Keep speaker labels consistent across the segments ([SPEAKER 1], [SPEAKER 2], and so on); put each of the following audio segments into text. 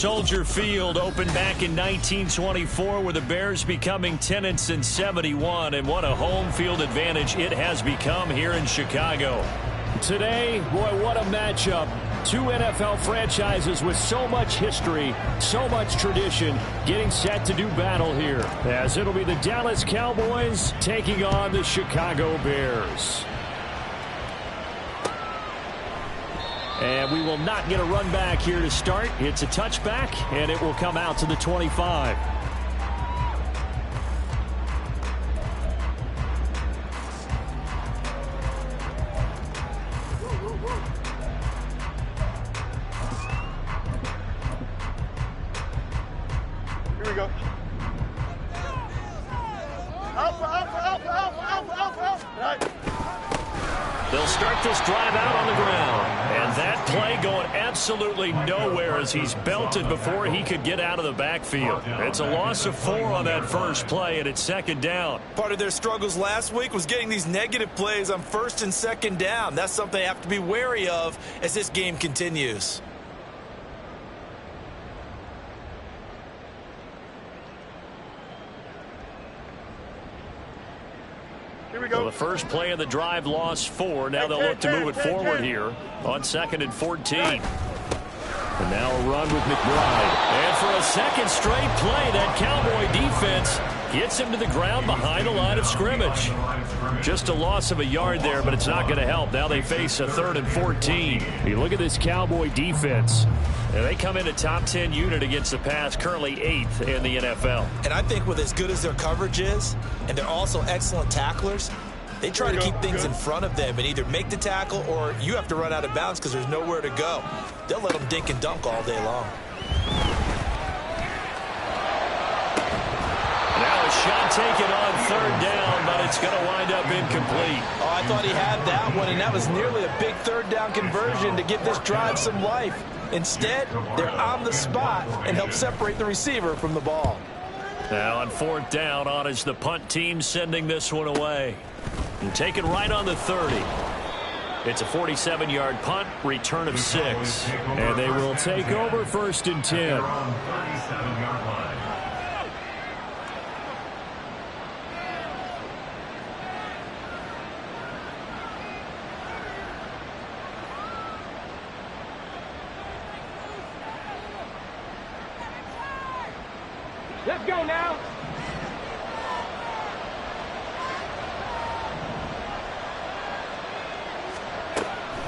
[SPEAKER 1] Soldier Field opened back in 1924 with the Bears becoming tenants in 71, and what a home field advantage it has become here in Chicago.
[SPEAKER 2] Today, boy, what a matchup. Two NFL franchises with so much history, so much tradition, getting set to do battle here, as it'll be the Dallas Cowboys taking on the Chicago Bears. And we will not get a run back here to start. It's a touchback, and it will come out to the 25.
[SPEAKER 3] Here we go. Up. Right.
[SPEAKER 1] They'll start this drive out on the ground. And that play going absolutely nowhere as he's belted before he could get out of the backfield. It's a loss of 4 on that first play, and it's second down.
[SPEAKER 4] Part of their struggles last week was getting these negative plays on first and second down. That's something they have to be wary of as this game continues.
[SPEAKER 3] Here we go.
[SPEAKER 1] Well, the first play of the drive lost 4. Now they'll look to move it forward here on 2nd and 14. And now a run with McBride. And for a second straight play, that Cowboy defense gets him to the ground behind the line of scrimmage. Just a loss of a yard there, but it's not going to help. Now they face a 3rd and 14.
[SPEAKER 2] You look at this Cowboy defense.
[SPEAKER 1] And they come in a top 10 unit against the pass, currently 8th in the NFL.
[SPEAKER 4] And I think with as good as their coverage is, and they're also excellent tacklers, they try to keep things in front of them and either make the tackle or you have to run out of bounds because there's nowhere to go. They'll let them dink and dunk all day long.
[SPEAKER 1] Now a shot taken on 3rd down, but it's going to wind up incomplete.
[SPEAKER 4] Oh, I thought he had that one, and that was nearly a big 3rd down conversion to give this drive some life. Instead, they're on the spot and help separate the receiver from the ball.
[SPEAKER 1] Now on 4th down, on is the punt team sending this one away. And take it right on the 30. It's a 47-yard punt, return of 6.
[SPEAKER 2] And they will take over 1st and 10.
[SPEAKER 3] Let's go now.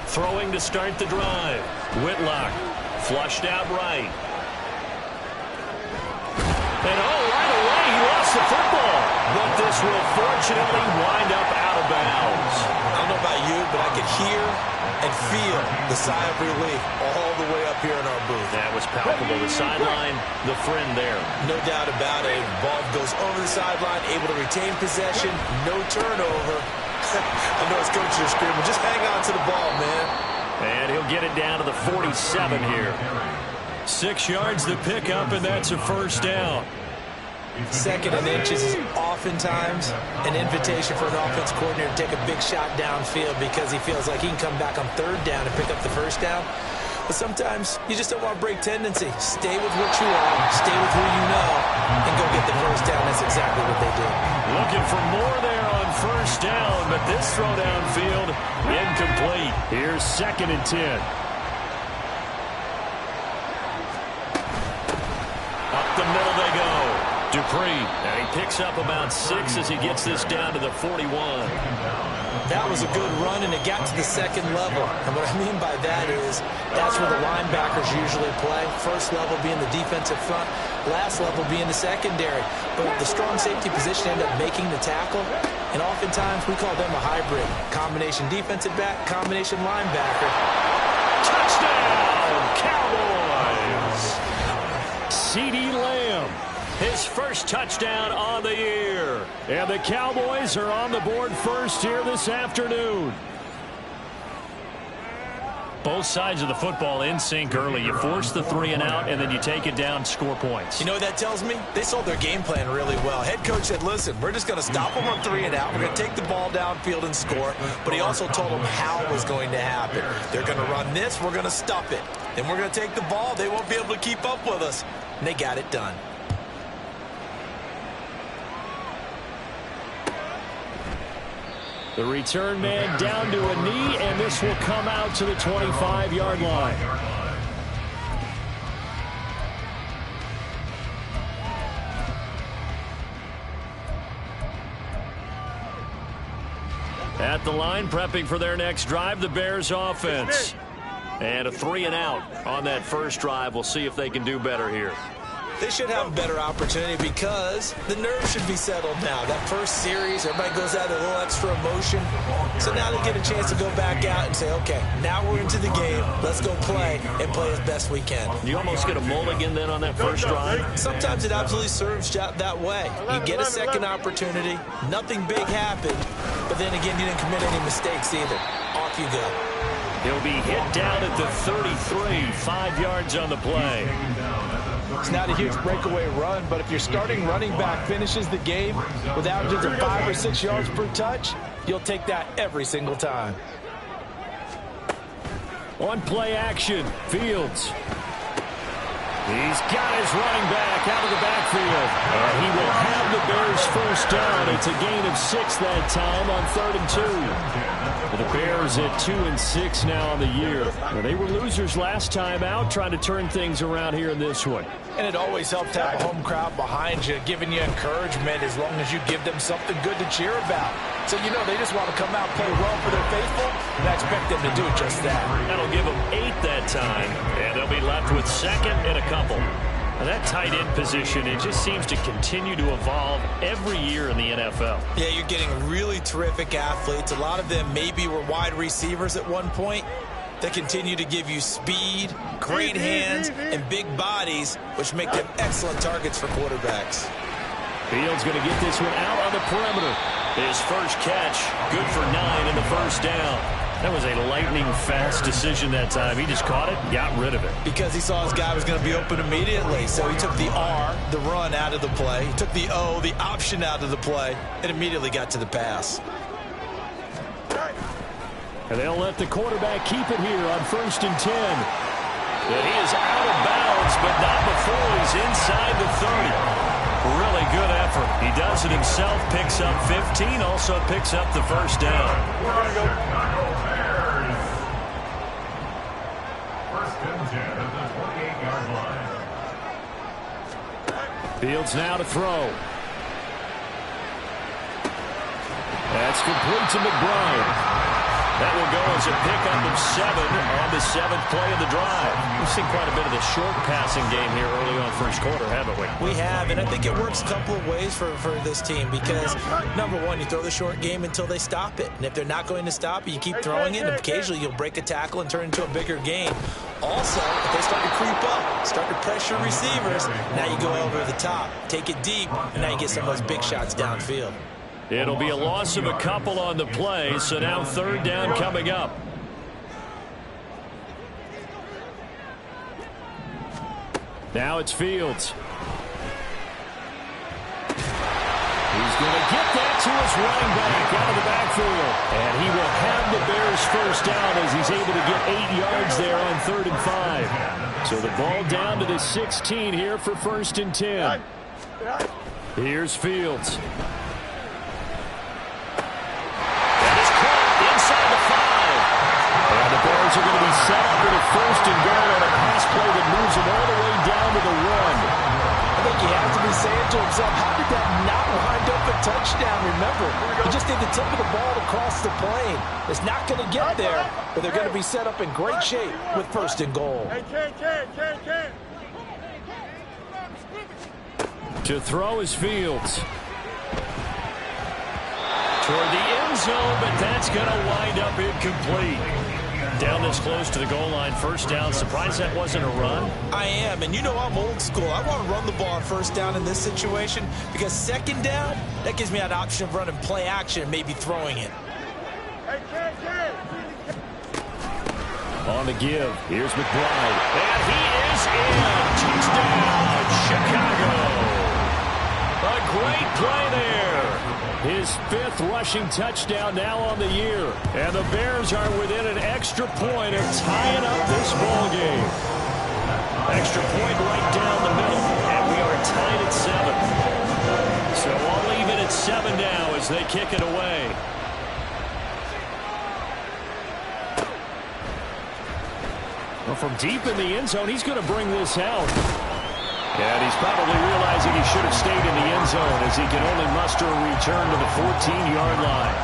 [SPEAKER 1] Throwing to start the drive. Whitlock flushed out right. And right away he lost the football. But this will fortunately wind up out of bounds.
[SPEAKER 4] I don't know about you, but I could hear and feel the sigh of relief all the way up here in our booth.
[SPEAKER 1] That was palpable. The sideline, the friend there.
[SPEAKER 4] No doubt about it. Ball goes over the sideline, able to retain possession, no turnover. I know his coach is screaming, just hang on to the ball, man.
[SPEAKER 1] And he'll get it down to the 47 here. 6 yards to pick up, and that's a 1st down.
[SPEAKER 4] 2nd and inches is oftentimes an invitation for an offense coordinator to take a big shot downfield because he feels like he can come back on 3rd down and pick up the 1st down. But sometimes you just don't want to break tendency. Stay with what you are, stay with who you know, and go get the 1st down. That's exactly what they did.
[SPEAKER 1] Looking for more there on 1st down, but this throw downfield incomplete.
[SPEAKER 2] Here's 2nd and 10.
[SPEAKER 1] Up the middle they go. Dupree, and he picks up about 6 as he gets this down to the 41.
[SPEAKER 4] That was a good run, and it got to the 2nd level. And what I mean by that is that's where the linebackers usually play. First level being the defensive front, last level being the secondary. But the strong safety position ended up making the tackle, and oftentimes we call them a hybrid. Combination defensive back, combination linebacker.
[SPEAKER 1] Touchdown, Cowboys! CeeDee Lamb. His first touchdown on the year.
[SPEAKER 2] And the Cowboys are on the board first here this afternoon.
[SPEAKER 1] Both sides of the football in sync early. You force the 3 and out, and then you take it down, score points.
[SPEAKER 4] You know what that tells me? They sold their game plan really well. Head coach said, listen, we're just going to stop them on 3 and out. We're going to take the ball downfield and score. But he also told them how it was going to happen. They're going to run this. We're going to stuff it. then we're going to take the ball. They won't be able to keep up with us. And they got it done.
[SPEAKER 2] The return man down to a knee, and this will come out to the 25-yard line. At the line, prepping for their next drive, the Bears offense. And a 3 and out on that first drive. We'll see if they can do better here.
[SPEAKER 4] They should have a better opportunity because the nerves should be settled now. That first series, everybody goes out with a little extra emotion. So now they get a chance to go back out and say, okay, now we're into the game. Let's go play and play as best we can.
[SPEAKER 2] You almost get a mulligan then on that first drive?
[SPEAKER 4] Sometimes it absolutely serves that way. You get a second opportunity. Nothing big happened. But then again, you didn't commit any mistakes either. Off you go.
[SPEAKER 2] He'll be hit down at the 33, 5 yards on the play.
[SPEAKER 5] It's not a huge breakaway run, but if your starting running back finishes the game with averages of 5 or 6 yards per touch, you'll take that every single time.
[SPEAKER 2] On play action, Fields. He's got his running back out of the backfield. And he will have the Bears first down. It's a gain of 6 that time on 3rd and 2. The Bears at 2-6 now on the year. Well, they were losers last time out, trying to turn things around here in this one.
[SPEAKER 5] And it always helps to have a home crowd behind you, giving you encouragement as long as you give them something good to cheer about. So, you know, they just want to come out and play well for their faithful, and I expect them to do just that.
[SPEAKER 2] That'll give them 8 that time, and they'll be left with 2nd and a couple. Now that tight end position, it just seems to continue to evolve every year in the NFL.
[SPEAKER 4] Yeah, you're getting really terrific athletes. A lot of them maybe were wide receivers at one point. They continue to give you speed, great hands, and big bodies, which make them excellent targets for quarterbacks.
[SPEAKER 2] Fields going to get this one out on the perimeter. His first catch, good for 9 in the first down. That was a lightning-fast decision that time. He just caught it and got rid of it.
[SPEAKER 4] Because he saw his guy was going to be open immediately. So he took the R, the run, out of the play. He took the O, the option, out of the play, and immediately got to the pass.
[SPEAKER 2] And they'll let the quarterback keep it here on 1st and 10. And he is out of bounds, but not before he's inside the 30. Really good effort. He does it himself, picks up 15, also picks up the first down.
[SPEAKER 3] We're going to go.
[SPEAKER 6] First and 10 at the 28-yard line.
[SPEAKER 2] Fields now to throw. That's complete to McBride. That will go as a pickup of 7 on the 7th play of the drive. We've seen quite a bit of the short passing game here early on first quarter, haven't we?
[SPEAKER 4] We have, and I think it works a couple of ways for this team because, number one, you throw the short game until they stop it. And if they're not going to stop it, you keep throwing it, and occasionally you'll break a tackle and turn it into a bigger gain. Also, if they start to creep up, start to pressure receivers, now you go over the top, take it deep, and now you get some of those big shots downfield.
[SPEAKER 2] It'll be a loss of a couple on the play, so now 3rd down coming up. Now it's Fields. He's going to get that to his running back out of the backfield. And he will have the Bears first down as he's able to get 8 yards there on 3rd and 5. So the ball down to the 16 here for 1st and 10. Here's Fields. And the Bears are going to be set up with a 1st and goal on a pass play that moves them all the way down to the 1.
[SPEAKER 5] I think he has to be saying to himself, how did that not wind up a touchdown? Remember, he just did the tip of the ball across the plane. It's not going to get there, but they're going to be set up in great shape with 1st and goal.
[SPEAKER 2] To throw is Fields. Toward the end zone, but that's going to wind up incomplete. Down this close to the goal line, 1st down. Surprised that wasn't a run?
[SPEAKER 4] I am, and you know I'm old school. I want to run the ball on 1st down in this situation because 2nd down, that gives me an option of running play action and maybe throwing it.
[SPEAKER 2] On the give, here's McBride. And he is in. Touchdown, Chicago. A great play there. his 5th rushing touchdown now on the year. And the Bears are within an extra point of tying up this ball game. Extra point right down the middle. And we are tied at 7. So all even at 7 now as they kick it away. Well, from deep in the end zone, he's going to bring this out. And he's probably realizing he should have stayed in the end zone as he can only muster a return to the 14-yard line.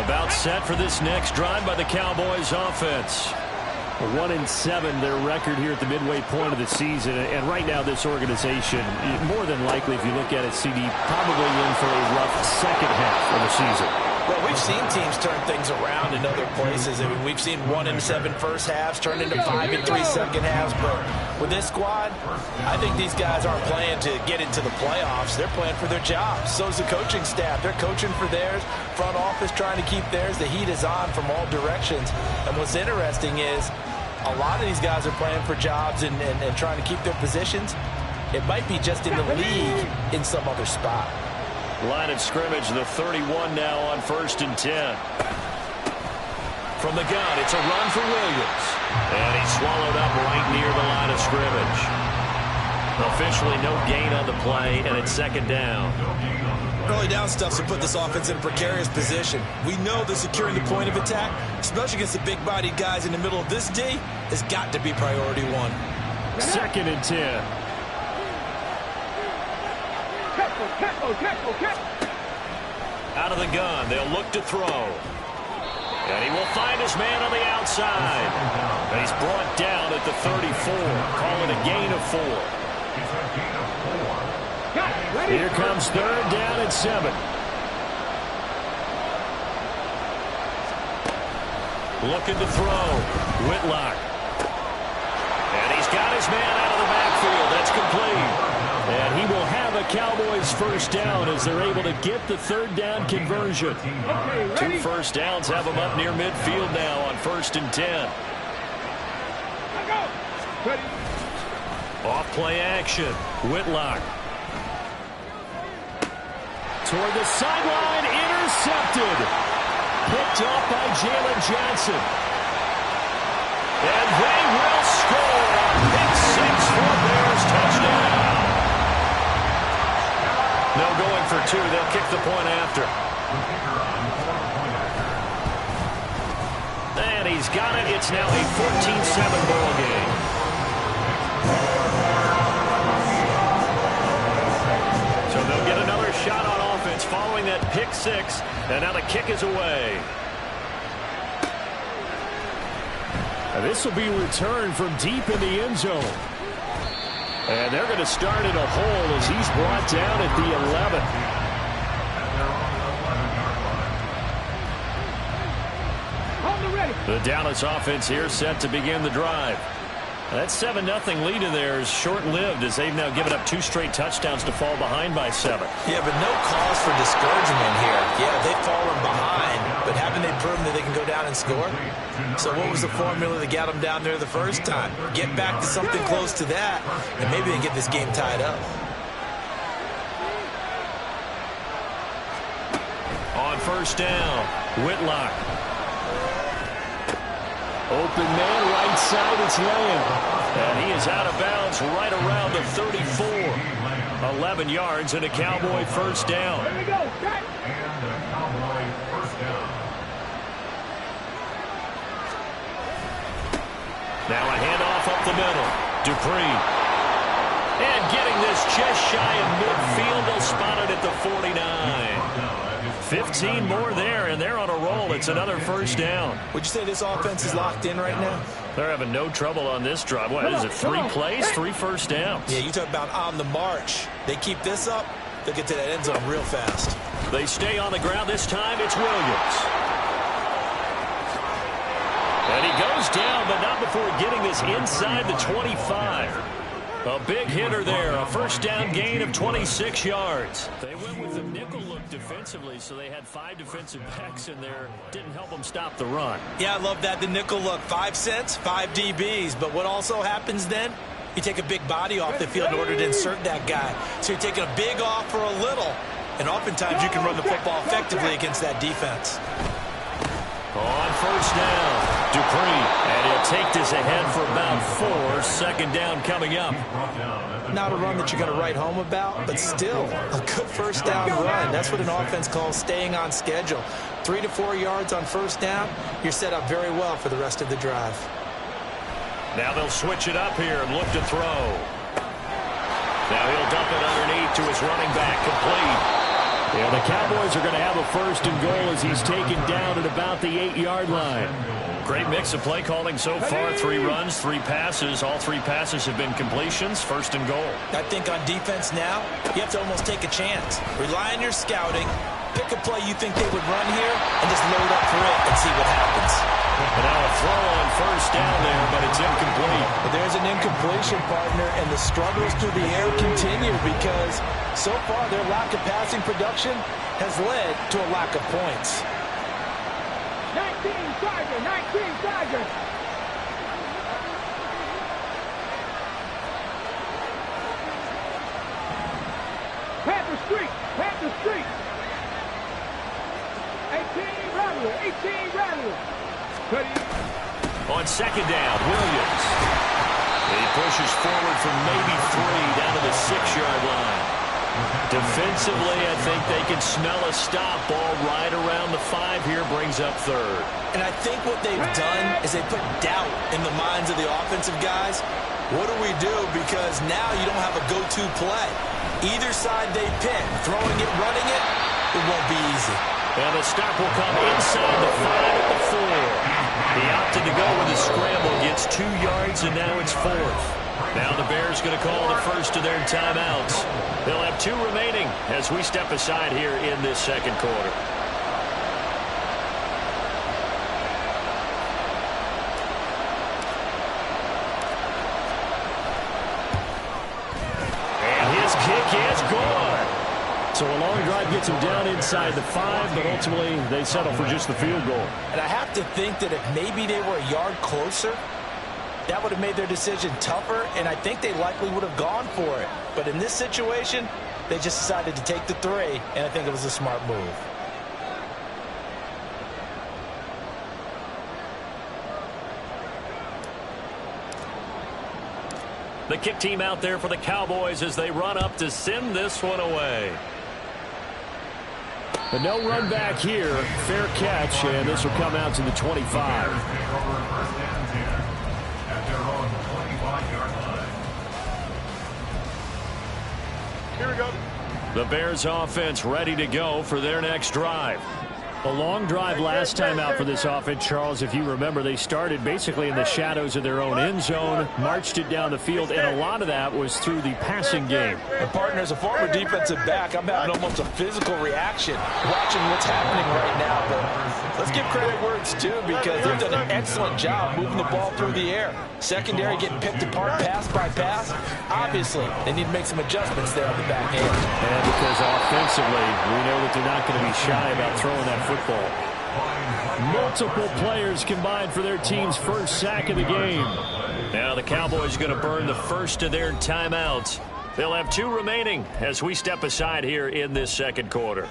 [SPEAKER 2] About set for this next drive by the Cowboys offense. 1-7 their record here at the midway point of the season. And right now this organization, more than likely if you look at it, CD, probably in for a rough second half of the season.
[SPEAKER 5] Well, we've seen teams turn things around in other places. I mean, we've seen 1-7 first halves turn into 5-3 second halves. But with this squad, I think these guys aren't playing to get into the playoffs. They're playing for their jobs. So is the coaching staff. They're coaching for theirs. Front office trying to keep theirs. The heat is on from all directions. And what's interesting is a lot of these guys are playing for jobs and trying to keep their positions. It might be just in the league in some other spot.
[SPEAKER 1] Line of scrimmage, the 31 now on 1st and 10. From the gun, it's a run for Williams. And he's swallowed up right near the line of scrimmage. Officially no gain on the play, and it's 2nd down.
[SPEAKER 7] Early down stuff's to put this offense in a precarious position. We know that securing the point of attack, especially against the big-bodied guys in the middle of this D, has got to be priority 1.
[SPEAKER 2] 2nd and 10.
[SPEAKER 1] Out of the gun, they'll look to throw. And he will find his man on the outside. And he's brought down at the 34. Call it a gain of 4.
[SPEAKER 2] Here comes 3rd down at 7.
[SPEAKER 1] Looking to throw. Whitlock. And he's got his man out of the backfield. That's complete.
[SPEAKER 2] And he will have a Cowboys first down as they're able to get the 3rd down conversion.
[SPEAKER 1] 2 first downs have them up near midfield now on 1st and 10. Off play action. Whitlock.
[SPEAKER 2] Toward the sideline, intercepted. Picked off by Jalen Johnson.
[SPEAKER 1] And they will score. Pick 6 for Bears touchdown. No going for 2. They'll kick the point after. And he's got it. It's now a 14-7 ball game. So they'll get another shot on offense following that pick 6. And now the kick is away.
[SPEAKER 2] Now this will be returned from deep in the end zone. And they're going to start in a hole as he's brought down at the 11. The Dallas offense here set to begin the drive. That 7-0 lead of theirs short-lived as they've now given up 2 straight touchdowns to fall behind by 7.
[SPEAKER 5] Yeah, but no cause for discouragement here. Yeah, they've fallen behind, but haven't they proven that they can go down and score? So what was the formula that got them down there the first time? Get back to something close to that, and maybe they get this game tied up.
[SPEAKER 1] On 1st down, Whitlock.
[SPEAKER 2] Open man, right side, it's Lamb.
[SPEAKER 1] And he is out of bounds right around the 34. 11 yards and a Cowboy first down.
[SPEAKER 3] There we go.
[SPEAKER 6] And a Cowboy first down.
[SPEAKER 1] Now a handoff up the middle. Dupree. And getting this just shy of midfield. They'll spot it at the 49. 15 more there, and they're on a roll. It's another first down.
[SPEAKER 5] Would you say this offense is locked in right now?
[SPEAKER 1] They're having no trouble on this drive. What is it, 3 plays, 3 first downs?
[SPEAKER 5] Yeah, you talk about on the march. They keep this up, they'll get to that end zone real fast.
[SPEAKER 1] They stay on the ground. This time it's Williams. And he goes down, but not before getting this inside the 25. A big hitter there, a first down gain of 26 yards. They went with the nickel look defensively, so they had 5 defensive backs in there. Didn't help them stop the run.
[SPEAKER 5] Yeah, I love that, the nickel look. 5 cents, 5 DBs. But what also happens then?
[SPEAKER 4] You take a big body off the field in order to insert that guy. So you're taking a big off for a little. And oftentimes you can run the football effectively against that defense.
[SPEAKER 1] On first down, Dupree, and he'll take this ahead for about 4. Second down coming up.
[SPEAKER 4] Not a run that you're going to write home about, but still a good first down run. That's what an offense calls staying on schedule. 3 to 4 yards on first down, you're set up very well for the rest of the drive.
[SPEAKER 1] Now they'll switch it up here and look to throw. Now he'll dump it underneath to his running back, complete.
[SPEAKER 2] Yeah, the Cowboys are going to have a first and goal as he's taken down at about the 8-yard line.
[SPEAKER 1] Great mix of play calling so far. 3 runs, 3 passes. All 3 passes have been completions. First and goal.
[SPEAKER 4] I think on defense now, you have to almost take a chance. Rely on your scouting. Pick a play you think they would run here and just load up for it and see what happens.
[SPEAKER 1] And now a throw on first down there, but it's incomplete.
[SPEAKER 5] But there's an incompletion, partner, and the struggles through the air continue because so far their lack of passing production has led to a lack of points.
[SPEAKER 3] 19 Tiger, 19 Tiger. Panther Street, Panther Street. 18 Rattler, 18 Rattler.
[SPEAKER 1] On second down, Williams. He pushes forward from maybe 3 down to the 6-yard line. Defensively, I think they can smell a stop. Ball right around the 5 here, brings up 3rd.
[SPEAKER 4] And I think what they've done is they put doubt in the minds of the offensive guys. What do we do? Because now you don't have a go-to play. Either side they pick, throwing it, running it, it won't be easy.
[SPEAKER 1] And the stop will come inside the 5 at the 4. He opted to go with a scramble, gets 2 yards, and now it's 4th. Now the Bears going to call the first of their timeouts. They'll have 2 remaining as we step aside here in this second quarter. And his kick is good.
[SPEAKER 2] So a long drive gets him down inside the 5, but ultimately they settle for just the field goal.
[SPEAKER 5] And I have to think that if maybe they were a yard closer, that would have made their decision tougher, and I think they likely would have gone for it. But in this situation, they just decided to take the 3, and I think it was a smart move.
[SPEAKER 1] The kick team out there for the Cowboys as they run up to send this one away.
[SPEAKER 2] But no run back here. Fair catch, and this will come out to the 25.
[SPEAKER 3] Here we go.
[SPEAKER 1] The Bears offense ready to go for their next drive.
[SPEAKER 2] A long drive last time out for this offense, Charles. If you remember, they started basically in the shadows of their own end zone, marched it down the field, and a lot of that was through the passing game.
[SPEAKER 5] And partner, as a former defensive back, I'm having almost a physical reaction watching what's happening right now. But let's give credit where it's due because they've done an excellent job moving the ball through the air. Secondary getting picked apart pass by pass. Obviously, they need to make some adjustments there on the back end.
[SPEAKER 2] And because offensively, we know that they're not going to be shy about throwing that football. Multiple players combined for their team's first sack of the game.
[SPEAKER 1] Now the Cowboys are going to burn the first of their timeouts. They'll have 2 remaining as we step aside here in this second quarter.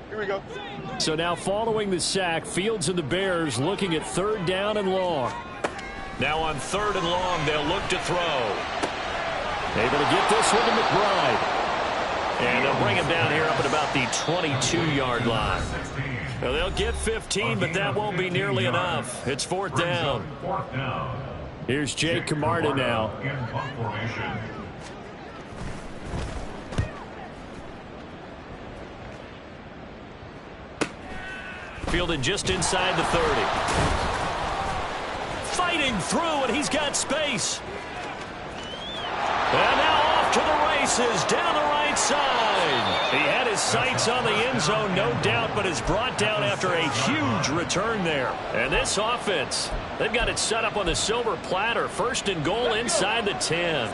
[SPEAKER 3] Here we go.
[SPEAKER 2] So now following the sack, Fields and the Bears looking at 3rd down and long.
[SPEAKER 1] Now on 3rd and long, they'll look to throw.
[SPEAKER 2] Able to get this one to McBride.
[SPEAKER 1] And they'll bring him down here up at about the 22-yard line. Now they'll get 15, but that won't be nearly enough. It's 4th down.
[SPEAKER 2] Here's Jake Camarda now.
[SPEAKER 1] Fielded just inside the 30. Fighting through, and he's got space. And now off to the races, down the right side. He had his sights on the end zone, no doubt, but is brought down after a huge return there. And this offense, they've got it set up on the silver platter. 1st and goal inside the 10.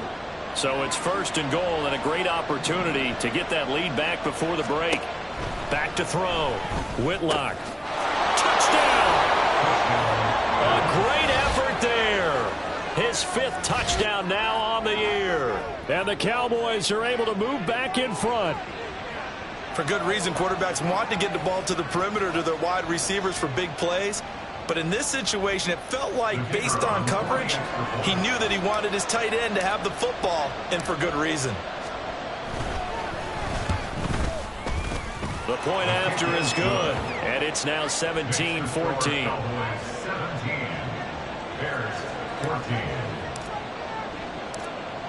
[SPEAKER 1] So it's 1st and goal and a great opportunity to get that lead back before the break. Back to throw. Whitlock. Touchdown! A great effort there.
[SPEAKER 2] his 5th touchdown now on the year. And the Cowboys are able to move back in front.
[SPEAKER 7] For good reason, quarterbacks want to get the ball to the perimeter to their wide receivers for big plays. But in this situation, it felt like, based on coverage, he knew that he wanted his tight end to have the football, and for good reason.
[SPEAKER 2] The point after is good, and it's now 17-14.
[SPEAKER 6] Cowboys 17, Bears 14.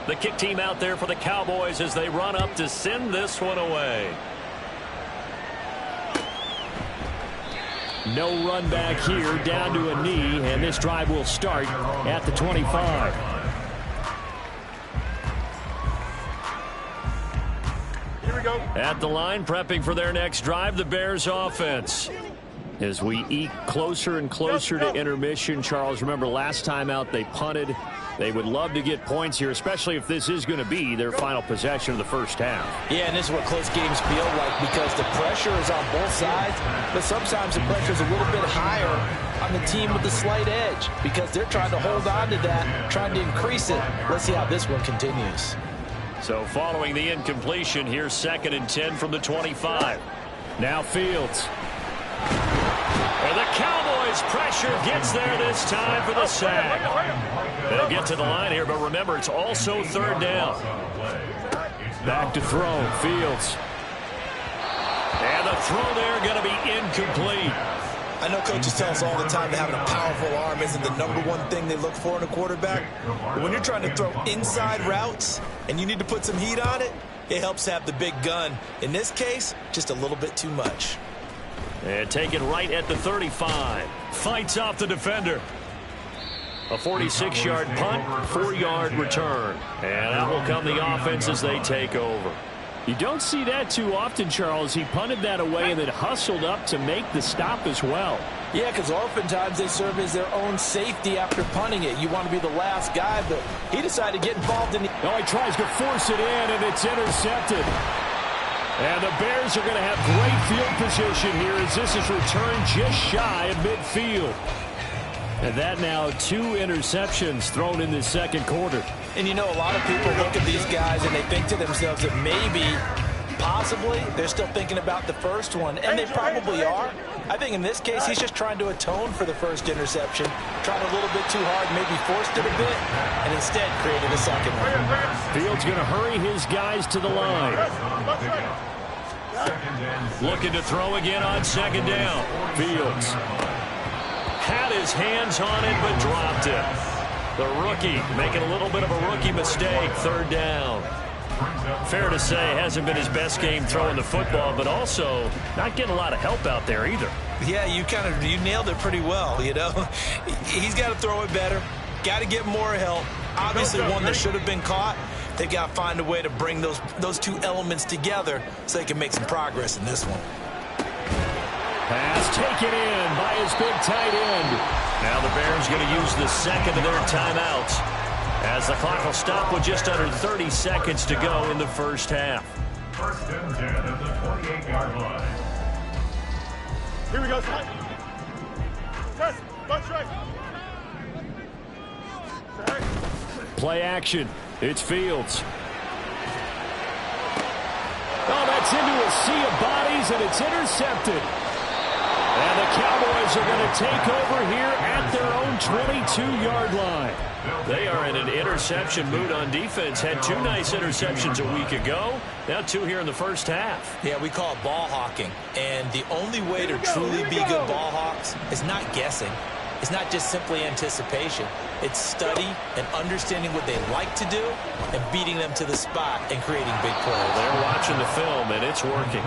[SPEAKER 2] The kick team out there for the Cowboys as they run up to send this one away. No run back here, down to a knee, and this drive will start at the 25.
[SPEAKER 3] Here we go.
[SPEAKER 2] At the line, prepping for their next drive, the Bears offense. As we eke closer and closer to intermission, Charles, remember last time out they punted. They would love to get points here, especially if this is going to be their final possession of the first half.
[SPEAKER 5] Yeah, and this is what close games feel like because the pressure is on both sides, but sometimes the pressure is a little bit higher on the team with the slight edge because they're trying to hold on to that, trying to increase it. Let's see how this one continues.
[SPEAKER 2] So following the incompletion, here's 2nd and 10 from the 25. Now Fields. And the Cowboys pressure gets there this time for the sack. They'll get to the line here, but remember, it's also 3rd down. Back to throw, Fields. And the throw there going to be incomplete.
[SPEAKER 7] I know coaches tell us all the time that having a powerful arm isn't the #1 thing they look for in a quarterback. But when you're trying to throw inside routes and you need to put some heat on it, it helps have the big gun. In this case, just a little bit too much.
[SPEAKER 2] And taken right at the 35. Fights off the defender. A 46-yard punt, 4-yard return. And out will come the offense as they take over. You don't see that too often, Charles. He punted that away and then hustled up to make the stop as well.
[SPEAKER 5] Yeah, because oftentimes they serve as their own safety after punting it. You want to be the last guy, but he decided to get involved in the...
[SPEAKER 2] Oh, he tries to force it in, and it's intercepted. And the Bears are going to have great field position here as this is returned just shy of midfield. And that now 2 interceptions thrown in the 2nd quarter.
[SPEAKER 5] And you know, a lot of people look at these guys and they think to themselves that maybe, possibly, they're still thinking about the first one. And they probably are. I think in this case, he's just trying to atone for the first interception. Tried a little bit too hard, maybe forced it a bit, and instead created a second one.
[SPEAKER 2] Fields going to hurry his guys to the line. Looking to throw again on 2nd down. Fields had his hands on it, but dropped it. The rookie making a little bit of a rookie mistake. 3rd down. Fair to say, hasn't been his best game throwing the football, but also not getting a lot of help out there either.
[SPEAKER 7] Yeah, you nailed it pretty well, you know. He's got to throw it better. Got to get more help. Obviously one that should have been caught. They've got to find a way to bring those 2 elements together so they can make some progress in this one.
[SPEAKER 2] Pass taken in by his big tight end. Now the Bears going to use the 2nd of their timeouts as the clock will stop with just under 30 seconds to go in the first half.
[SPEAKER 6] 1st and 10 at the 28-yard line.
[SPEAKER 3] Here we go, son. Press. Go straight.
[SPEAKER 2] Play action. It's Fields. Oh, that's into a sea of bodies, and it's intercepted. And the Cowboys are going to take over here at their own 22-yard line. They are in an interception mood on defense. Had 2 nice interceptions a week ago. Now 2 here in the first half.
[SPEAKER 7] Yeah, we call it ball hawking. And the only way to truly be good ball hawks is not guessing. It's not just simply anticipation. It's study and understanding what they like to do and beating them to the spot and creating big plays.
[SPEAKER 2] They're watching the film, and it's working.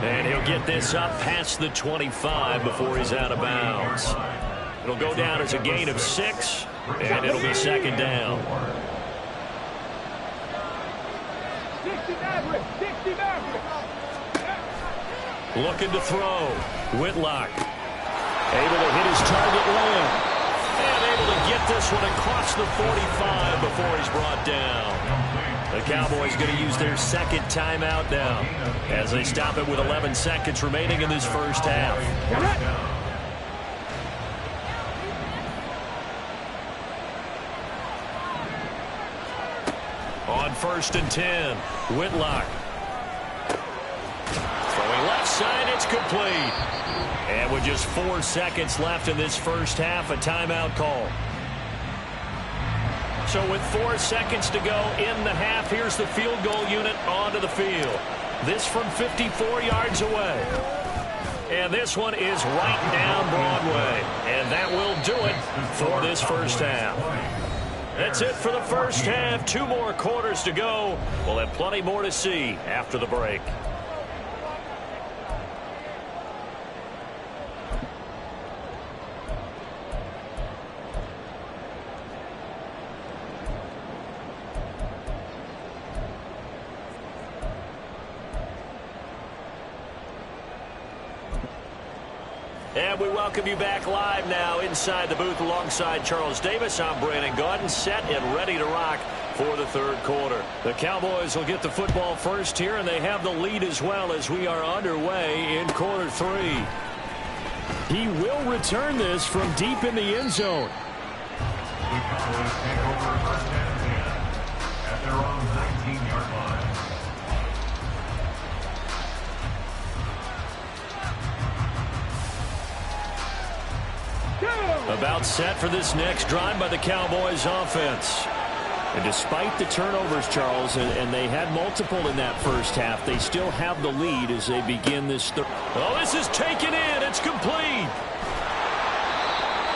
[SPEAKER 2] And he'll get this up past the 25 before he's out of bounds. It'll go down as a gain of 6, and it'll be 2nd down.
[SPEAKER 3] 60 Maverick. 60 Maverick.
[SPEAKER 2] Looking to throw. Whitlock. Able to hit his target land. And able to get this one across the 45 before he's brought down. The Cowboys going to use their 2nd timeout now as they stop it with 11 seconds remaining in this first half.
[SPEAKER 1] On 1st and 10, Whitlock. Throwing left side, it's complete. And with just 4 seconds left in this first half, a timeout call. So with 4 seconds to go in the half, here's the field goal unit onto the field. This from 54 yards away. And this one is right down Broadway. And that will do it for this first half. That's it for the first half. 2 more quarters to go. We'll have plenty more to see after the break. And we welcome you back live now inside the booth alongside Charles Davis. I'm Brandon Gaudin, set and ready to rock for the third quarter. The Cowboys will get the football first here, and they have the lead as well as we are underway in quarter 3.
[SPEAKER 2] He will return this from deep in the end zone.
[SPEAKER 6] The Cowboys take over 1st and 10 at their own 19-yard line.
[SPEAKER 1] About set for this next drive by the Cowboys offense. And despite the turnovers, Charles, and they had multiple in that first half, they still have the lead as they begin this third. Oh, this is taken in. It's complete.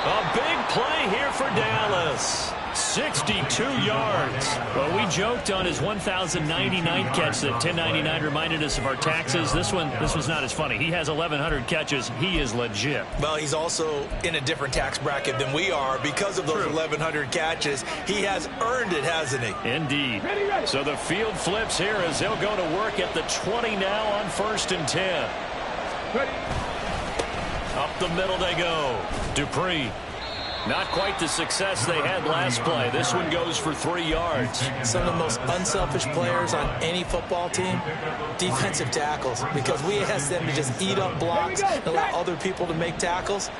[SPEAKER 1] A big play here for Dallas. 62 yards.
[SPEAKER 2] Well, we joked on his 1,099th catch that 1099 reminded us of our taxes. This one's not as funny. He has 1,100 catches. He is legit.
[SPEAKER 7] Well, he's also in a different tax bracket than we are because of those 1,100 catches. He has earned it, hasn't he?
[SPEAKER 1] Indeed. So the field flips here as they'll go to work at the 20 now on 1st and 10. Up the middle they go. Dupree. Not quite the success they had last play. This one goes for 3 yards.
[SPEAKER 4] Some of the most unselfish players on any football team, defensive tackles, because we ask them to just eat up blocks and allow other people to make tackles.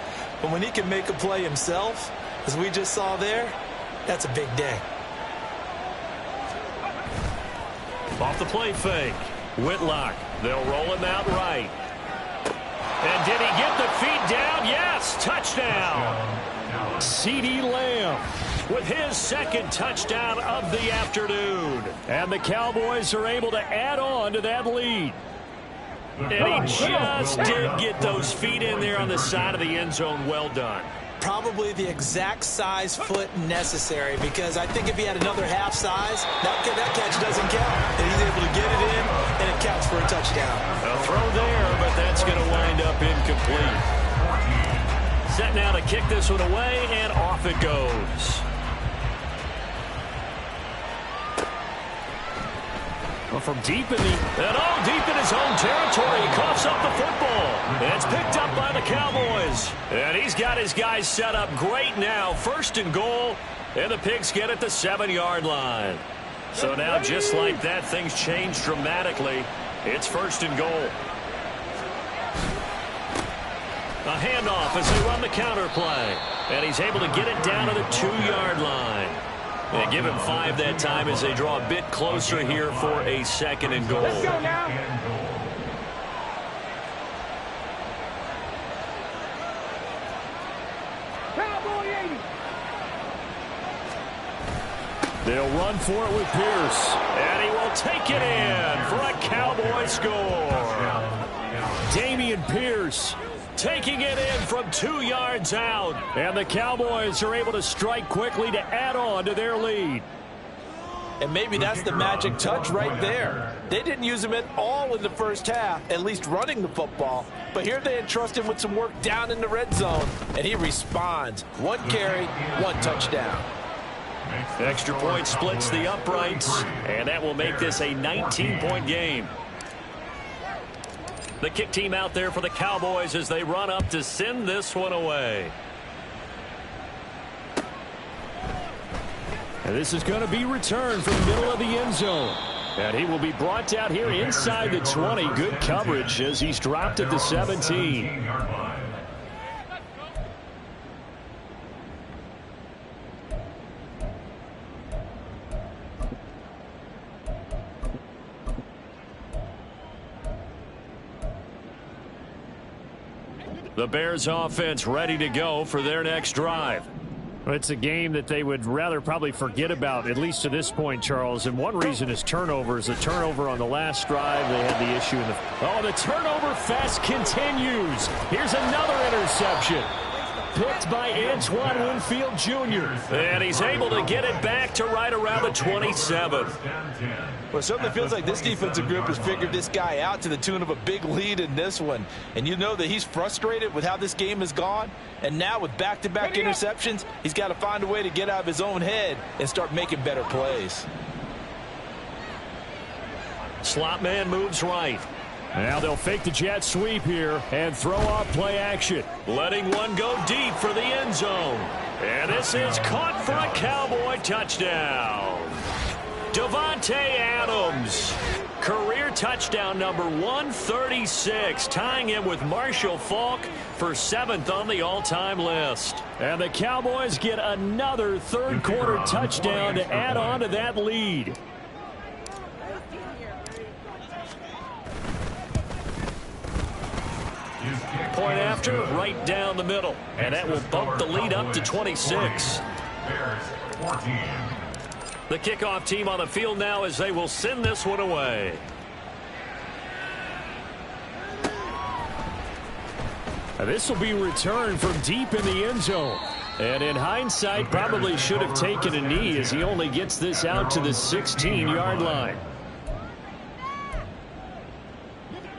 [SPEAKER 4] But when he can make a play himself, as we just saw there, that's a big day.
[SPEAKER 1] Off the play fake. Whitlock. They'll roll him out right. And did he get the feet down? Yes, touchdown. CeeDee Lamb with his second touchdown of the afternoon.
[SPEAKER 2] And the Cowboys are able to add on to that lead.
[SPEAKER 1] And he just did get those feet in there on the side of the end zone. Well done.
[SPEAKER 4] Probably the exact size foot necessary, because I think if he had another half size, that catch doesn't count. And he's able to get it in, and it counts for a touchdown.
[SPEAKER 1] A throw there, but that's going to wind up incomplete. Set now to kick this one away, and off it goes.
[SPEAKER 2] Well, from deep in
[SPEAKER 1] deep in his own territory, he coughs up the football. And it's picked up by the Cowboys. And he's got his guys set up great now. 1st and goal, and the Pigs get at the 7-yard line. So now, just like that, things change dramatically. It's 1st and goal. A handoff as they run the counter play. And he's able to get it down to the 2-yard line. And give him 5 that time as they draw a bit closer here for a 2nd and goal.
[SPEAKER 3] Let's go now. Cowboy 80.
[SPEAKER 2] They'll run for it with Pierce.
[SPEAKER 1] And he will take it in for a Cowboy score.
[SPEAKER 2] Dameon Pierce
[SPEAKER 1] taking it in from 2 yards out.
[SPEAKER 2] And the Cowboys are able to strike quickly to add on to their lead.
[SPEAKER 5] And maybe that's the magic touch right there. They didn't use him at all in the first half, at least running the football. But here they entrust him with some work down in the red zone, and he responds. 1 carry, 1 touchdown.
[SPEAKER 1] Extra point splits the uprights, and that will make this a 19-point game. The kick team out there for the Cowboys as they run up to send this one away.
[SPEAKER 2] And this is going to be returned from the middle of the end zone. And he will be brought out here inside the 20. Good coverage as he's dropped at the 17.
[SPEAKER 1] The Bears offense ready to go for their next drive.
[SPEAKER 2] It's a game that they would rather probably forget about, at least to this point, Charles. And one reason is turnovers. A turnover on the last drive. They had the issue in the... Oh, the turnover fest continues. Here's another interception. Picked by Antoine Winfield Jr.
[SPEAKER 1] And he's able to get it back to right around the 27.
[SPEAKER 5] Well, it certainly feels like this defensive group has figured this guy out to the tune of a big lead in this one. And you know that he's frustrated with how this game has gone. And now with back-to-back interceptions, he's got to find a way to get out of his own head and start making better plays.
[SPEAKER 1] Slot man moves right.
[SPEAKER 2] Now they'll fake the jet sweep here and throw off play action.
[SPEAKER 1] Letting one go deep for the end zone. And this is caught for a Cowboy touchdown. Devontae Adams. Career touchdown number 136. Tying him with Marshall Faulk for 7th on the all-time list.
[SPEAKER 2] And the Cowboys get another third-quarter touchdown to add on to that lead.
[SPEAKER 1] Point after, right down the middle. And that will bump the lead up to 26. The kickoff team on the field now as they will send this one away.
[SPEAKER 2] This will be returned from deep in the end zone. And in hindsight, probably should have taken a knee as he only gets this out to the 16-yard line.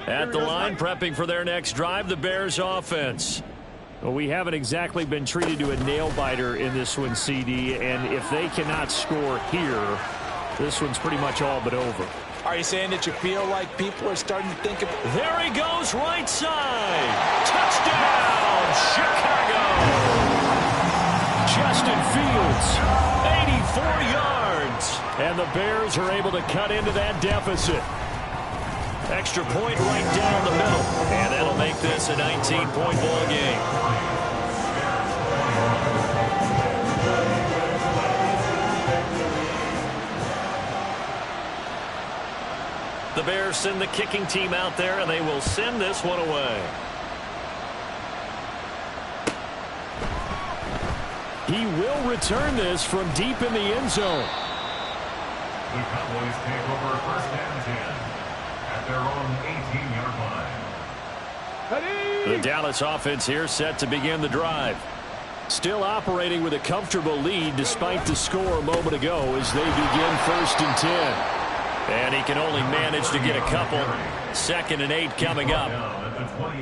[SPEAKER 1] At the line, prepping for their next drive, the Bears offense.
[SPEAKER 2] Well, we haven't exactly been treated to a nail-biter in this one, CD, and if they cannot score here, this one's pretty much all but over.
[SPEAKER 5] Are you saying that you feel like people are starting to think of...
[SPEAKER 1] There he goes, right side. Touchdown, Chicago.
[SPEAKER 2] Justin Fields, 84 yards. And the Bears are able to cut into that deficit.
[SPEAKER 1] Extra point right down the middle. And that'll make this a 19-point ball game. The Bears send the kicking team out there, and they will send this one away.
[SPEAKER 2] He will return this from deep in the end zone.
[SPEAKER 6] The Cowboys take over first and 10 at their own 18-yard line.
[SPEAKER 1] The Dallas offense here set to begin the drive.
[SPEAKER 2] Still operating with a comfortable lead despite the score a moment ago as they begin 1st and 10.
[SPEAKER 1] And he can only manage to get a couple. 2nd and 8 coming up.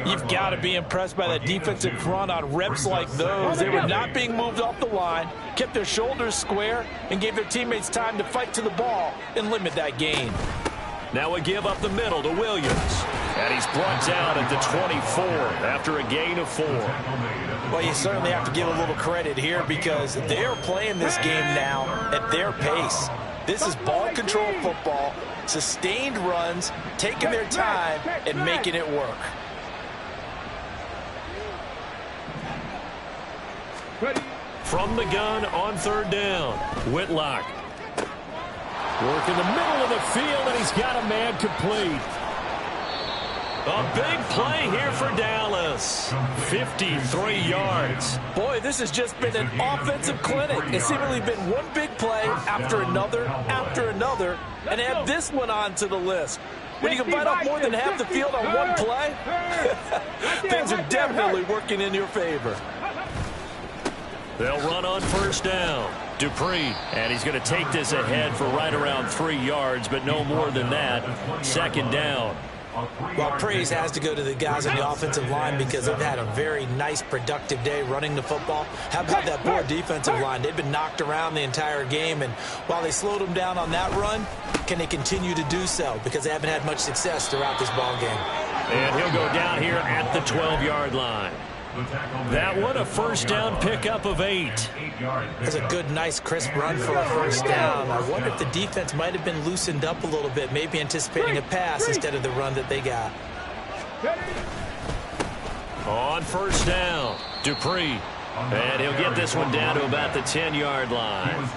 [SPEAKER 5] You've got to be impressed by that defensive front on reps like those. They were not being moved off the line, kept their shoulders square, and gave their teammates time to fight to the ball and limit that gain.
[SPEAKER 1] Now a give up the middle to Williams. And he's brought down at the 24 after a gain of 4.
[SPEAKER 5] Well, you certainly have to give a little credit here because they're playing this game now at their pace. This is ball control football, sustained runs, taking their time and making it work.
[SPEAKER 1] From the gun on 3rd down, Whitlock.
[SPEAKER 2] Work in the middle of the field, and he's got a man complete.
[SPEAKER 1] A big play here for Dallas. 53 yards.
[SPEAKER 5] Boy, this has just been an offensive clinic. It's seemingly been one big play after another, and add this one onto the list. When you can bite off more than half the field on one play, things are definitely working in your favor.
[SPEAKER 1] They'll run on 1st down. Dupree, and he's going to take this ahead for right around 3 yards, but no more than that. 2nd down.
[SPEAKER 4] Well, praise has to go to the guys on the offensive line because they've had a very nice, productive day running the football. How about that poor defensive line? They've been knocked around the entire game, and while they slowed them down on that run, can they continue to do so? Because they haven't had much success throughout this ball game.
[SPEAKER 1] And he'll go down here at the 12-yard line. That one a 1st down pickup of 8.
[SPEAKER 4] That's a good, nice, crisp run for a 1st down. I wonder if the defense might have been loosened up a little bit, maybe anticipating a pass instead of the run that they got.
[SPEAKER 1] On 1st down, Dupree. And he'll get this one down to about the 10-yard line.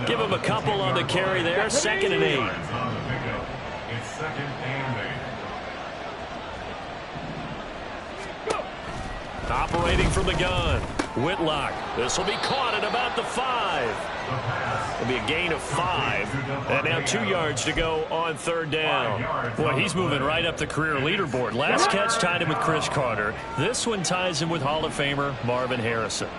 [SPEAKER 1] Give him a couple on the carry there. 2nd and 8.
[SPEAKER 6] It's 2nd and 8.
[SPEAKER 1] Operating from the gun. Whitlock. This will be caught at about the 5. It'll be a gain of 5. And now 2 yards to go on 3rd down. Boy, he's moving right up the career leaderboard. Last catch tied him with Chris Carter. This one ties him with Hall of Famer Marvin Harrison.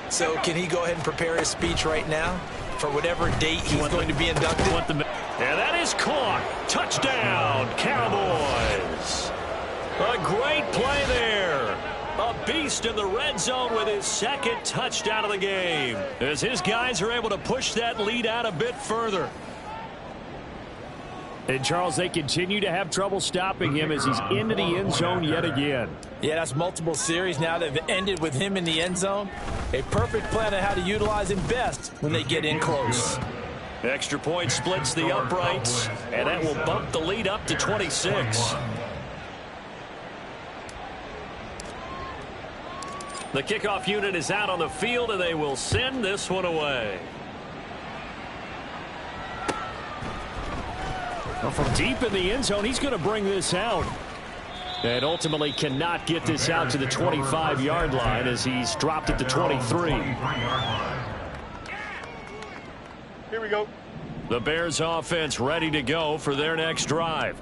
[SPEAKER 4] So can he go ahead and prepare his speech right now for whatever date he's going to be inducted?
[SPEAKER 1] And that is caught. Touchdown, Cowboys. A great play there. A beast in the red zone with his 2nd touchdown of the game, as his guys are able to push that lead out a bit further.
[SPEAKER 2] And, Charles, they continue to have trouble stopping him as he's into the end zone yet again.
[SPEAKER 5] Yeah, that's multiple series now that have ended with him in the end zone. A perfect plan on how to utilize him best when they get in close.
[SPEAKER 1] Extra point splits the uprights, and that will bump the lead up to 26. The kickoff unit is out on the field, and they will send this one away.
[SPEAKER 2] Well, from deep in the end zone, he's going to bring this out. And ultimately cannot get this out to the 25-yard line as he's dropped it to 23.
[SPEAKER 3] Here we go.
[SPEAKER 1] The Bears offense ready to go for their next drive.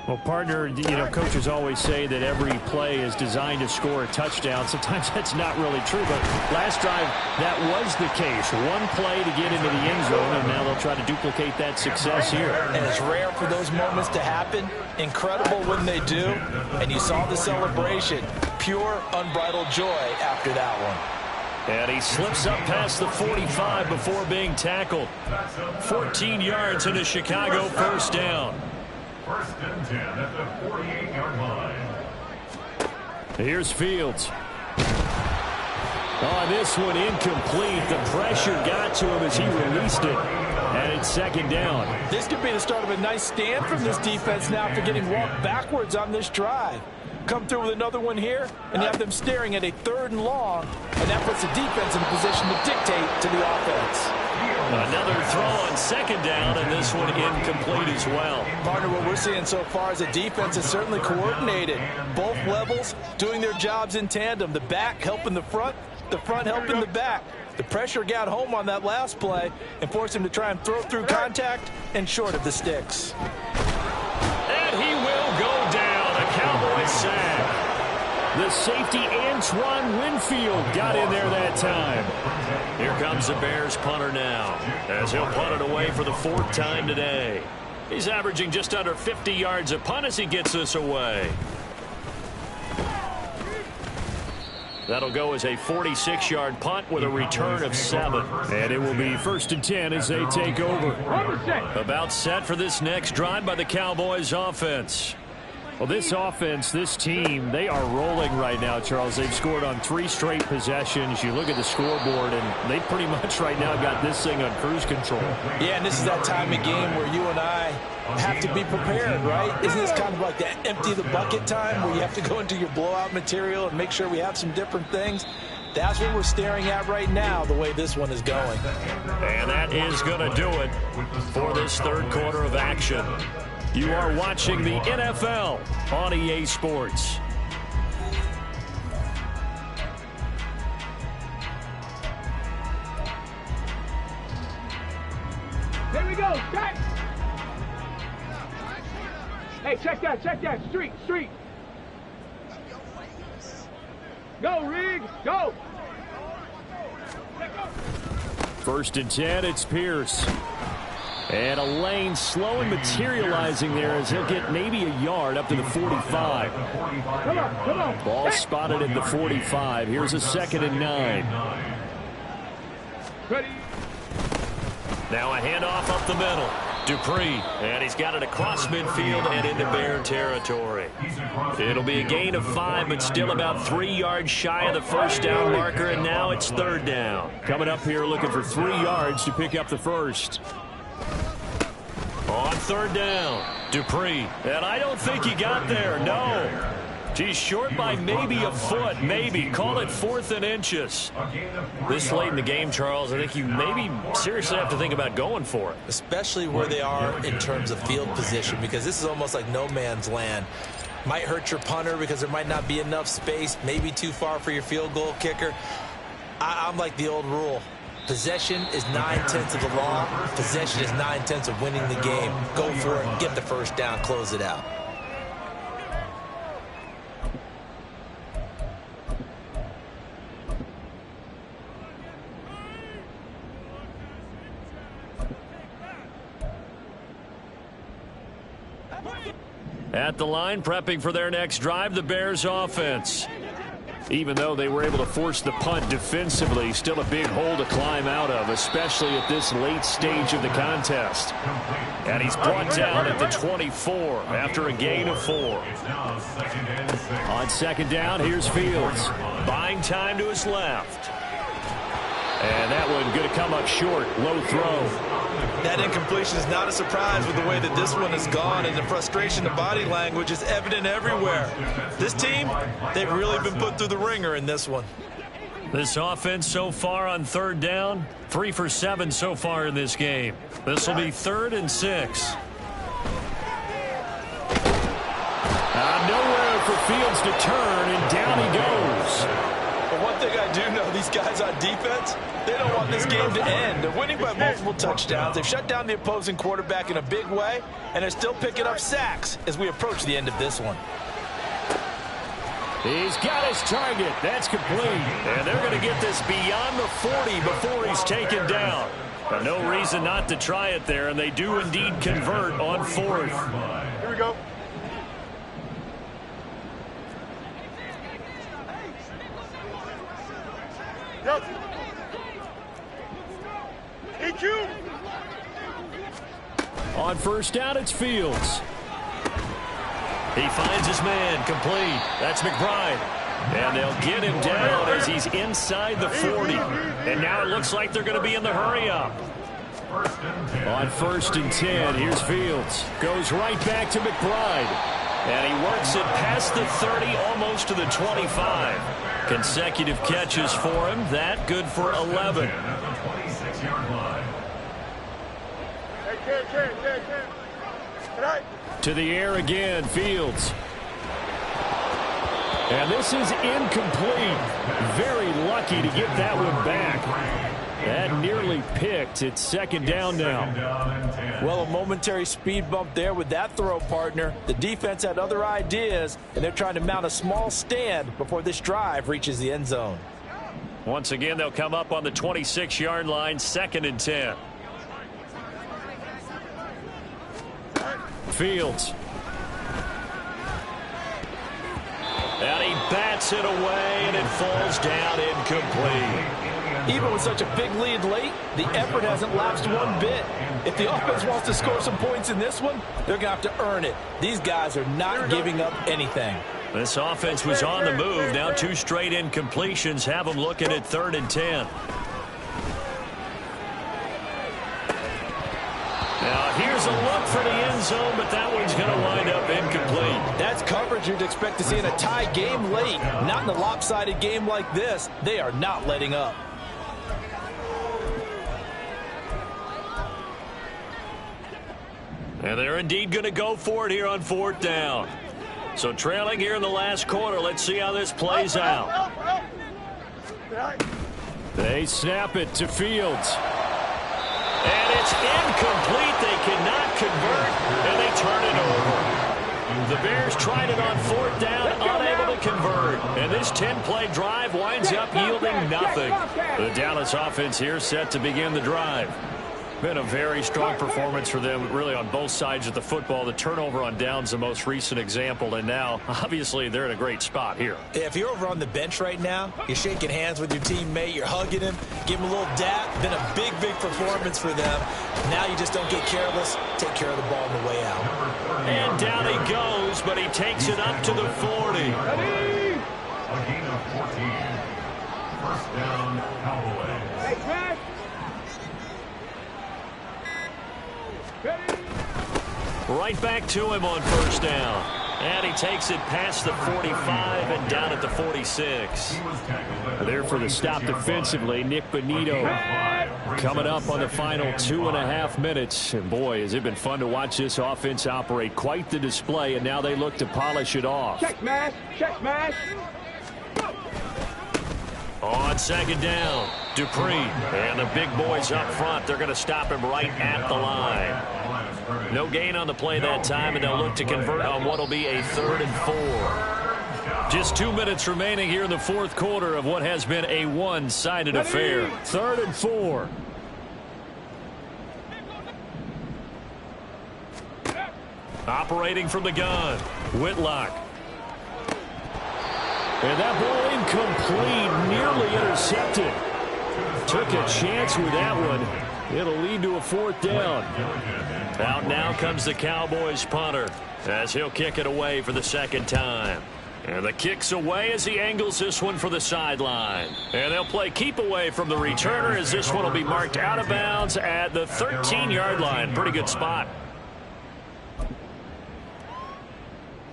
[SPEAKER 2] Well, partner, coaches always say that every play is designed to score a touchdown. Sometimes that's not really true, but last drive, that was the case. One play to get into the end zone, and now they'll try to duplicate that success here.
[SPEAKER 5] And it's rare for those moments to happen. Incredible when they do. And you saw the celebration. Pure, unbridled joy after that one.
[SPEAKER 1] And he slips up past the 45 before being tackled. 14 yards and a Chicago first down.
[SPEAKER 6] 1st and 10 at the 48-yard line.
[SPEAKER 2] Here's Fields. Oh, this one incomplete. The pressure got to him as he released it. And it's 2nd down.
[SPEAKER 5] This could be the start of a nice stand from this defense now after getting walked backwards on this drive. Come through with another one here, and you have them staring at a 3rd and long, and that puts the defense in a position to dictate to the offense.
[SPEAKER 1] Another throw on 2nd down, and this one incomplete as well.
[SPEAKER 5] Partner, what we're seeing so far is the defense is certainly coordinated. Both levels doing their jobs in tandem. The back helping the front helping the back. The pressure got home on that last play and forced him to try and throw through contact and short of the sticks.
[SPEAKER 1] And he will go down. A Cowboys sack.
[SPEAKER 2] The safety, Antoine Winfield, got in there that time.
[SPEAKER 1] Here comes the Bears punter now, as he'll punt it away for the 4th time today. He's averaging just under 50 yards a punt as he gets this away. That'll go as a 46-yard punt with a return of 7.
[SPEAKER 2] And it will be 1st and 10 as they take over.
[SPEAKER 1] About set for this next drive by the Cowboys offense.
[SPEAKER 2] Well, this offense, this team, they are rolling right now, Charles. They've scored on 3 straight possessions. You look at the scoreboard, and they pretty much right now got this thing on cruise control.
[SPEAKER 5] Yeah, and this is that time of game where you and I have to be prepared, right? Isn't this kind of like that empty the bucket time where you have to go into your blowout material and make sure we have some different things? That's what we're staring at right now, the way this one is going.
[SPEAKER 1] And that is going to do it for this 3rd quarter of action. You are watching the NFL on EA Sports.
[SPEAKER 3] There we go. Check. Hey, check that. Check that. Street. Go, Riggs. Go.
[SPEAKER 2] 1st and 10, it's Pierce. And a lane slow and materializing there as he'll get maybe a yard up to the 45.
[SPEAKER 3] Come on.
[SPEAKER 2] Ball spotted at the 45. Here's a 2nd and 9.
[SPEAKER 3] Ready.
[SPEAKER 1] Now a handoff up the middle. Dupree, and he's got it across midfield and into Bear territory. It'll be a gain of 5, but still about 3 yards shy of the 1st down marker, and now it's 3rd down.
[SPEAKER 2] Coming up here looking for 3 yards to pick up the 1st.
[SPEAKER 1] On 3rd down, Dupree, and I don't think he got there, no. He's short by maybe a foot, maybe. Call it 4th and inches. This late in the game, Charles, I think you maybe seriously have to think about going for it.
[SPEAKER 4] Especially where they are in terms of field position, because this is almost like no man's land.
[SPEAKER 7] Might hurt your punter because there might not be enough space, maybe too far for your field goal kicker. I'm like the old rule. Possession is 9/10 of the law. Possession is 9/10 of winning the game. Go for it, get the first down, close it out.
[SPEAKER 1] At the line, prepping for their next drive, the Bears offense. Even though they were able to force the punt defensively, still a big hole to climb out of, especially at this late stage of the contest. And he's brought down at the 24 after a gain of 4. On second down, here's Fields. Buying time to his left. And that one going to come up short. Low throw.
[SPEAKER 7] That incompletion is not a surprise with the way that this one has gone, and the frustration, the body language is evident everywhere. This team, they've really been put through the ringer in this one.
[SPEAKER 1] This offense so far on third down, 3 for 7 so far in this game. This will be 3rd and 6. Nowhere for Fields to turn, and down he goes.
[SPEAKER 7] But one thing I do know, these guys on defense, they don't want this game to end. They're winning by multiple touchdowns. They've shut down the opposing quarterback in a big way, and they're still picking up sacks as we approach the end of this one.
[SPEAKER 1] He's got his target. That's complete. And they're going to get this beyond the 40 before he's taken down. But no reason not to try it there, and they do indeed convert on 4th.
[SPEAKER 3] Here we go. Yep. EQ.
[SPEAKER 1] On first down, it's Fields. He finds his man, complete. That's McBride. And they'll get him down as he's inside the 40. And now it looks like they're going to be in the hurry-up. On 1st and 10, here's Fields. Goes right back to McBride. And he works it past the 30, almost to the 25. Consecutive catches for him. That good for 11. To the air again, Fields. And this is incomplete. Very lucky to get that one back. That nearly picked. It's 2nd down now.
[SPEAKER 5] Well, a momentary speed bump there with that throw, partner. The defense had other ideas, and they're trying to mount a small stand before this drive reaches the end zone.
[SPEAKER 1] Once again, they'll come up on the 26-yard line, 2nd and 10. Fields. And he bats it away, and it falls down incomplete.
[SPEAKER 5] Even with such a big lead late, the effort hasn't lapsed one bit. If the offense wants to score some points in this one, they're going to have to earn it. These guys are not giving up anything.
[SPEAKER 1] This offense was on the move. Now 2 straight incompletions have them looking at 3rd and 10. Now here's a look for the end zone, but that one's going to wind up incomplete.
[SPEAKER 5] That's coverage you'd expect to see in a tie game late. Not in a lopsided game like this. They are not letting up.
[SPEAKER 1] And they're indeed going to go for it here on 4th down. So trailing here in the last quarter. Let's see how this plays out. They snap it to Fields. And it's incomplete. They cannot convert, and they turn it over. The Bears tried it on 4th down, unable to convert. And this 10-play drive winds up yielding nothing. The Dallas offense here set to begin the drive. Been a very strong performance for them, really, on both sides of the football. The turnover on downs, the most recent example, and now, obviously, they're in a great spot here.
[SPEAKER 7] Yeah, if you're over on the bench right now, you're shaking hands with your teammate, you're hugging him, give him a little dap. Been a big, big performance for them. Now you just don't get careless. Take care of the ball on the way out.
[SPEAKER 1] And down he goes, but he takes it up to the 40.
[SPEAKER 6] A gain of 14. First down, Cowboys.
[SPEAKER 3] Hey, Jack.
[SPEAKER 1] Right back to him on 1st down. And he takes it past the 45 and down at the 46.
[SPEAKER 6] He was tackled at
[SPEAKER 1] There for the stop defensively, Nick Bonito.
[SPEAKER 2] Coming up on the final 2.5 minutes. And boy, has it been fun to watch this offense operate. Quite the display, and now they look to polish it off.
[SPEAKER 3] Check smash. Check smash.
[SPEAKER 1] On second down, Dupree. And the big boys up front, they're going to stop him right at the line. No gain on the play that time, and they'll look to convert on what will be a 3rd and 4. Just 2 minutes remaining here in the fourth quarter of what has been a one-sided affair.
[SPEAKER 2] 3rd and 4.
[SPEAKER 1] Operating from the gun, Whitlock.
[SPEAKER 2] And that ball incomplete, nearly intercepted. Took a chance with that one. It'll lead to a 4th down.
[SPEAKER 1] Out now comes the Cowboys punter as he'll kick it away for the 2nd time. And the kick's away as he angles this one for the sideline. And they'll play keep away from the returner as this one will be marked out of bounds at the 13-yard line. Pretty good spot.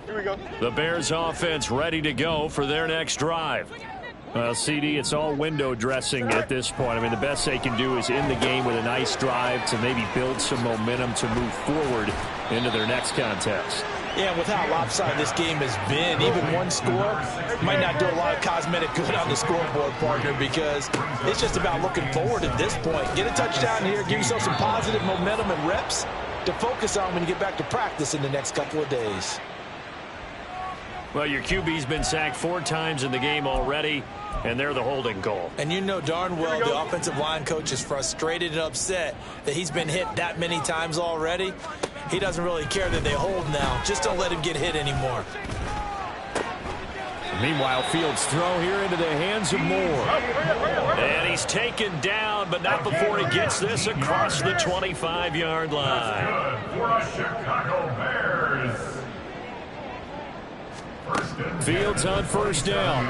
[SPEAKER 3] Here we go.
[SPEAKER 1] The Bears offense ready to go for their next drive.
[SPEAKER 2] Well, CD, it's all window dressing at this point. I mean, the best they can do is end the game with a nice drive to maybe build some momentum to move forward into their next contest.
[SPEAKER 5] Yeah, with how lopsided this game has been, even one score might not do a lot of cosmetic good on the scoreboard, partner, because it's just about looking forward at this point. Get a touchdown here, give yourself some positive momentum and reps to focus on when you get back to practice in the next couple of days.
[SPEAKER 1] Well, your QB's been sacked 4 times in the game already, and they're the holding goal.
[SPEAKER 7] And you know darn well the offensive line coach is frustrated and upset that he's been hit that many times already. He doesn't really care that they hold now. Just don't let him get hit anymore.
[SPEAKER 2] Meanwhile, Fields' throw here into the hands of Moore.
[SPEAKER 1] And he's taken down, but not before he gets this across the 25-yard line.
[SPEAKER 6] Good for the Chicago Bears.
[SPEAKER 2] Fields on 1st down.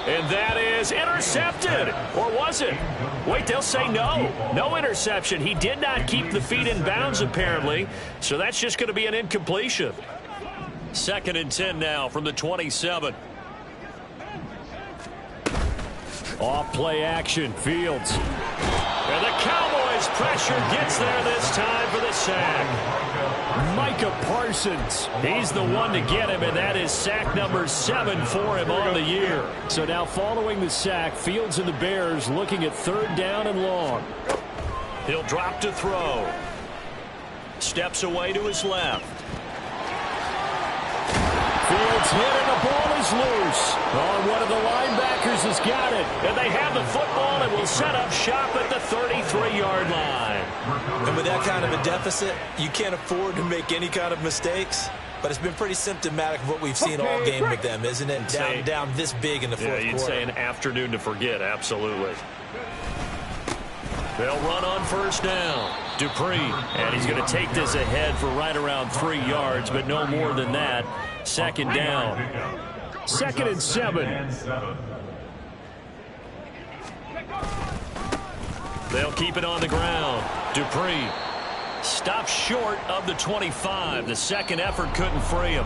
[SPEAKER 1] And that is intercepted. Or was it? Wait, they'll say no. No interception. He did not keep the feet in bounds, apparently. So that's just going to be an incompletion. 2nd and 10 now from the 27.
[SPEAKER 2] Off play action, Fields.
[SPEAKER 1] And the Cowboys pressure gets there this time for the sack.
[SPEAKER 2] Micah Parsons.
[SPEAKER 1] He's the one to get him, and that is sack number 7 for him on the year.
[SPEAKER 2] So now following the sack, Fields and the Bears looking at 3rd down and long.
[SPEAKER 1] He'll drop to throw. Steps away to his left.
[SPEAKER 2] Fields hit and the ball is loose. Oh, one of the linebackers has got it.
[SPEAKER 1] And they have the football and will set up shop at the 33-yard line.
[SPEAKER 7] And with that kind of a deficit, you can't afford to make any kind of mistakes. But it's been pretty symptomatic of what we've seen all game with them, isn't it? Down this big in the fourth quarter.
[SPEAKER 1] Yeah, you'd say an afternoon to forget, absolutely. They'll run on 1st down. Dupree, and he's going to take this ahead for right around 3 yards, but no more than that. 2nd down.
[SPEAKER 2] 2nd and 7.
[SPEAKER 1] They'll keep it on the ground. Dupree stops short of the 25. The second effort couldn't free him.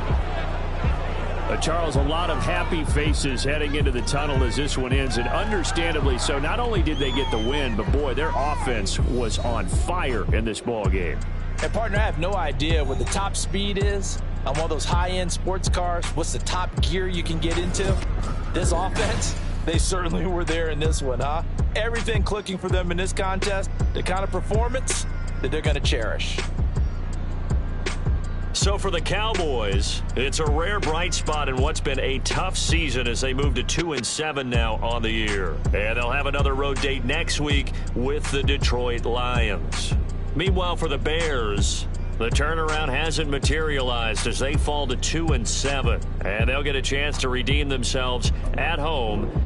[SPEAKER 2] Charles, a lot of happy faces heading into the tunnel as this one ends, and understandably so. Not only did they get the win, but boy, their offense was on fire in this ball game.
[SPEAKER 5] And partner, I have no idea what the top speed is on one of those high-end sports cars. What's the top gear you can get into? This offense, they certainly were there in this one, huh? Everything clicking for them in this contest, the kind of performance that they're going to cherish.
[SPEAKER 1] So for the Cowboys, it's a rare bright spot in what's been a tough season as they move to 2-7 now on the year. And they'll have another road date next week with the Detroit Lions. Meanwhile, for the Bears, the turnaround hasn't materialized as they fall to 2-7. And they'll get a chance to redeem themselves at home